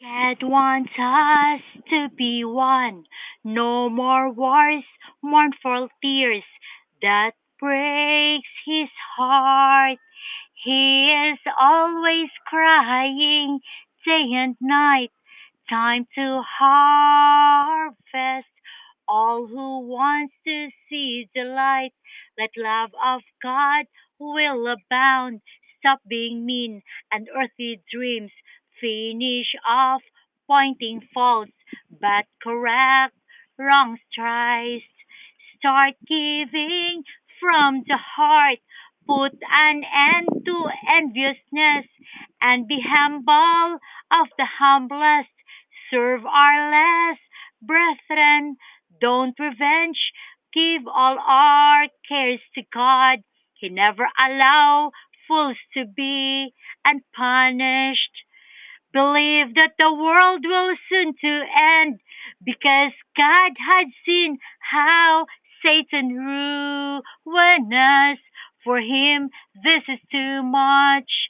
God wants us to be one. No more wars, mournful tears that breaks his heart. He is always crying day and night. Time to harvest. All who wants to see the light, let love of God will abound. Stop being mean and earthly dreams. Finish off pointing faults, but correct wrongs thrice. Start giving from the heart. Put an end to enviousness and be humble of the humblest. Serve our less brethren. Don't revenge. Give all our cares to God. He never allow fools to be unpunished. Believe that the world will soon to end because God had seen how Satan ruined us. For him, this is too much.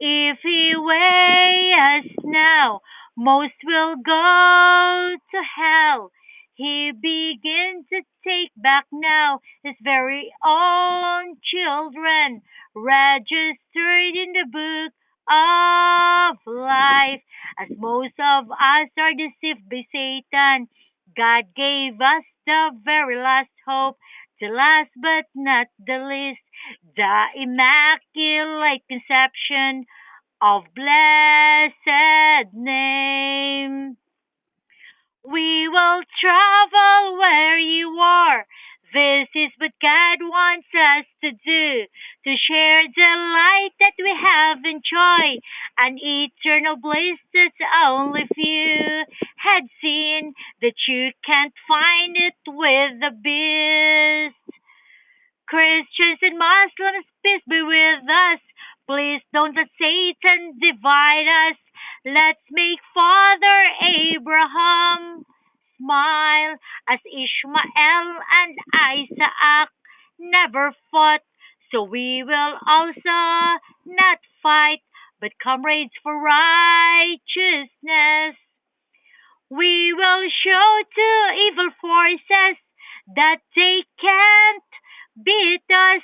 If he weigh us now, most will go to hell. He begins to take back now his very own children, registered in the book of life. As most of us are deceived by Satan, God gave us the very last hope, the last but not the least, the immaculate conception of blessed name. We will travel where you are. This is what God wants us to do, to share the light that we have enjoyed, an eternal bliss that only few had seen, that you can't find it with the beast. Christians and Muslims, peace be with us. Please don't let Satan divide us. Let's make Father Abraham smile as Ishmael and Isaac never fought. So we will also not fight, but comrades for righteousness. We will show to evil forces that they can't beat us.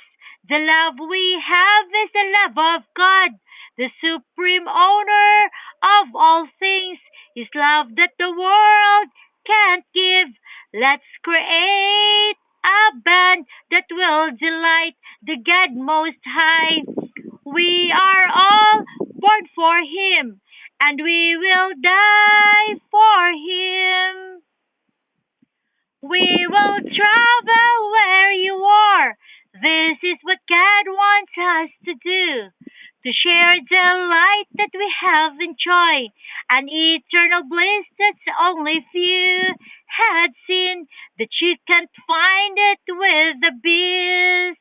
The love we have is the love of God, the supreme owner of all things. His love that the world can't give. Let's create a band that will delight the God Most High. We are all born for Him, and we will die for Him. We will travel where you are. This is what God wants us to do. To share the light that we have enjoyed, an eternal bliss that's only few had seen, that you can't find it with the beast.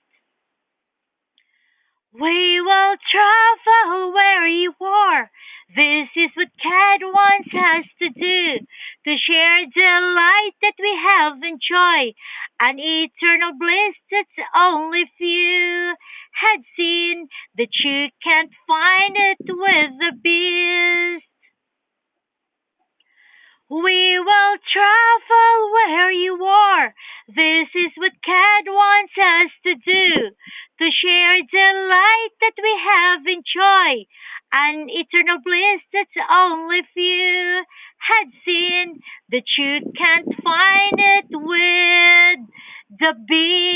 We will travel where you are. This is what God wants us to do, to share the light that we have enjoyed, an eternal bliss that's only few had seen, that you can't find it with the beast. We will travel where you are. This is what God wants us to do, to share the light that we have enjoyed, an eternal bliss that's only few had seen, that you can't find it with the beast.